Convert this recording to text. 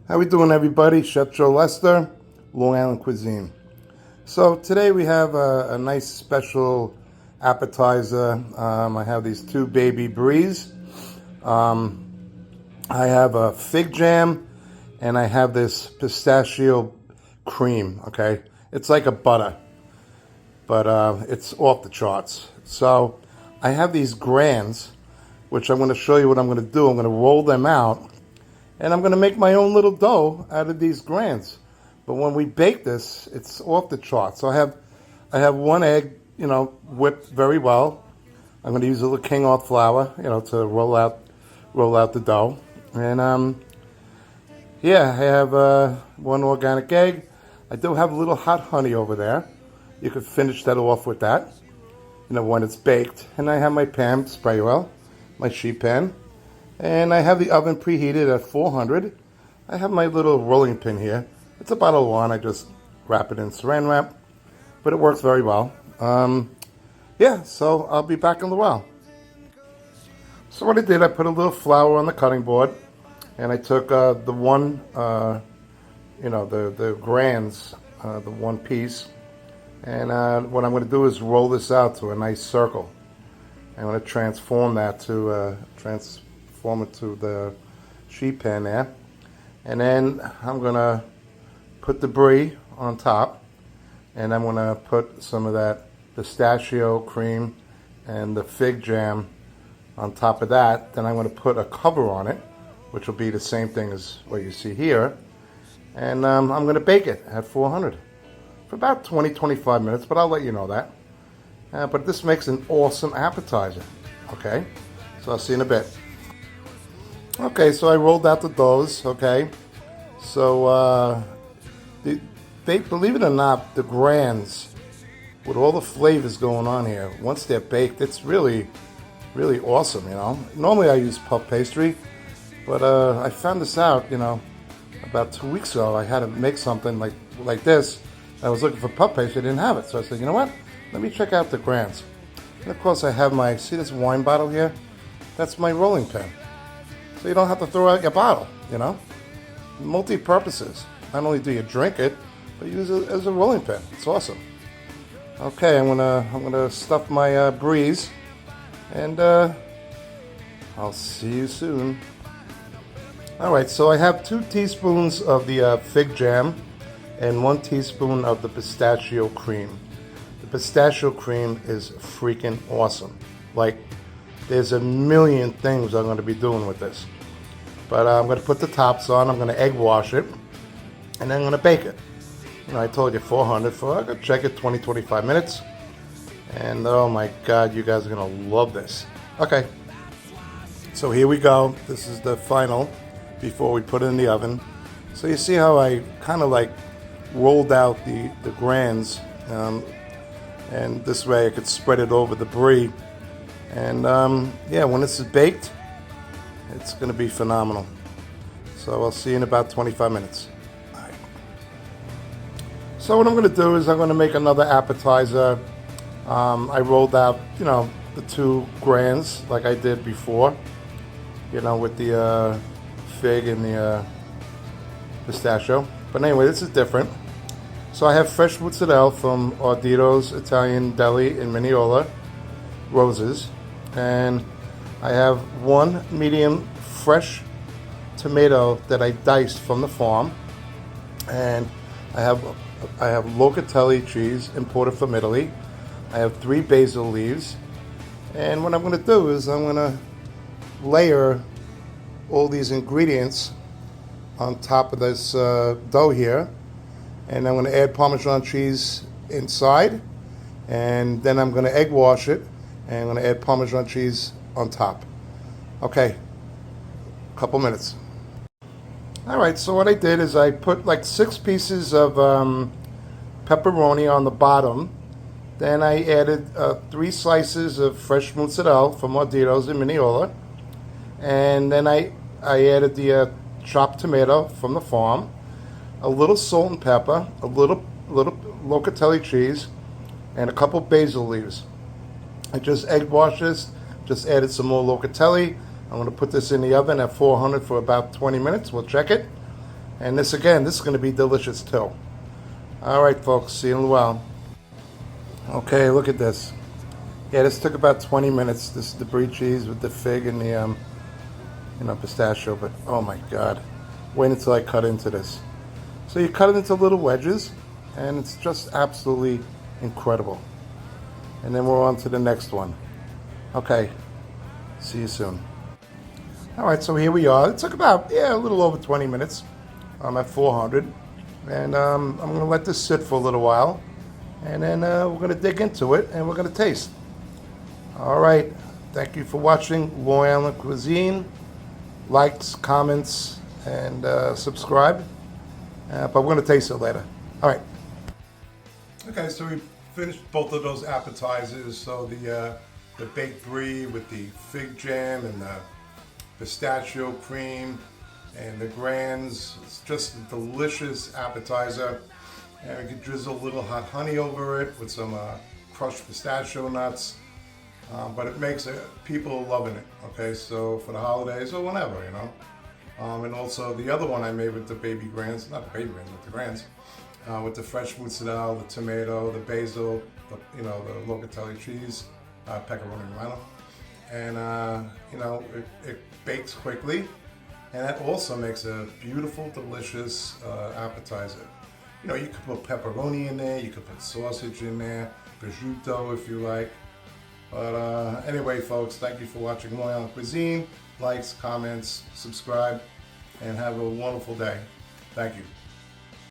How we doing, everybody? Chef Joe Lester, Long Island Cuisine. So today we have a nice special appetizer. I have these two baby bries. I have a fig jam, and I have this pistachio cream. Okay, it's like a butter, but it's off the charts. So I have these grands, which I'm going to show you what I'm going to do. I'm going to roll them out. And I'm going to make my own little dough out of these grands. But when we bake this, it's off the chart. So I have one egg, whipped very well. I'm going to use a little King Arthur flour, to roll out the dough. And I have one organic egg. I do have a little hot honey over there. You could finish that off with that, when it's baked. And I have my pan, spray oil, my sheet pan. And I have the oven preheated at 400. I have my little rolling pin here. It's about a one. I just wrap it in saran wrap, but it works very well. So I'll be back in a while. So what I did, I put a little flour on the cutting board, and I took the one, the grands, the one piece, and what I'm going to do is roll this out to a nice circle. I'm going to transform that to it to the sheet pan there, and then I'm gonna put the brie on top, and I'm gonna put some of that pistachio cream and the fig jam on top of that. Then I'm gonna put a cover on it, which will be the same thing as what you see here, and I'm gonna bake it at 400 for about 20-25 minutes, but I'll let you know that. But this makes an awesome appetizer. Okay, so I'll see you in a bit. Okay, so I rolled out the doughs, okay? So, believe it or not, the grands, with all the flavors going on here, once they're baked, it's really, really awesome, Normally I use puff pastry, but I found this out, about 2 weeks ago. I had to make something like this. I was looking for puff pastry, I didn't have it. So I said, you know what? Let me check out the grands. And of course I have see this wine bottle here? That's my rolling pin. So you don't have to throw out your bottle, Multi-purposes. Not only do you drink it, but you use it as a rolling pin. It's awesome. Okay, I'm gonna stuff my brie, and I'll see you soon. All right, so I have 2 teaspoons of the fig jam and 1 teaspoon of the pistachio cream. The pistachio cream is freaking awesome. There's a million things I'm going to be doing with this. But I'm going to put the tops on. I'm going to egg wash it. And then I'm going to bake it. I told you 400 for, I'm going to check it 20-25 minutes. And oh my God, you guys are going to love this. Okay. So here we go. This is the final before we put it in the oven. So you see how I kind of rolled out the grands. And this way I could spread it over the brie. And when this is baked, it's going to be phenomenal. So I'll see you in about 25 minutes. All right. So what I'm going to do is I'm going to make another appetizer. I rolled out, the 2 grands like I did before, with the fig and the pistachio. But anyway, this is different. So I have fresh mozzarella from Ardito's Italian Deli in Mineola, Roses. And I have 1 medium fresh tomato that I diced from the farm, and I have locatelli cheese imported from Italy. I have 3 basil leaves, and what I'm going to do is I'm going to layer all these ingredients on top of this dough here, and I'm going to add Parmesan cheese inside, and then I'm going to egg wash it. And I'm going to add Parmesan cheese on top. Okay, a couple minutes. All right, so what I did is I put 6 pieces of pepperoni on the bottom. Then I added 3 slices of fresh mozzarella from Ardito's in Mineola. And then I added the chopped tomato from the farm, a little salt and pepper, a little locatelli cheese, and a couple basil leaves. I just egg washed this, just added some more locatelli. I'm going to put this in the oven at 400 for about 20 minutes. We'll check it. And this again, this is going to be delicious too. All right, folks, see you in a while. Okay, look at this. Yeah, this took about 20 minutes. This is the brie cheese with the fig and the pistachio. But oh my God, wait until I cut into this. So you cut it into little wedges, and it's just absolutely incredible. And then we're on to the next one. Okay, see you soon. All right, so here we are. It took about, a little over 20 minutes. I'm at 400. And I'm going to let this sit for a little while. And then we're going to dig into it, and we're going to taste. All right, thank you for watching Long Island Cuisine. Likes, comments, and subscribe. But we're going to taste it later. All right. Okay, so we finished both of those appetizers. So the baked brie with the fig jam and the pistachio cream and the grands. It's just a delicious appetizer. And we could drizzle a little hot honey over it with some crushed pistachio nuts. But it makes it, people are loving it. Okay, so for the holidays or whenever, and also the other one I made with the baby grands, not the baby grands, but the grands, with the fresh mozzarella, the tomato, the basil, the locatelli cheese, pepperoni romano, and it bakes quickly, and that also makes a beautiful, delicious appetizer. You could put pepperoni in there, you could put sausage in there, prosciutto if you like. But anyway, folks, thank you for watching Long Island Cuisine. Likes, comments, subscribe, and have a wonderful day. Thank you.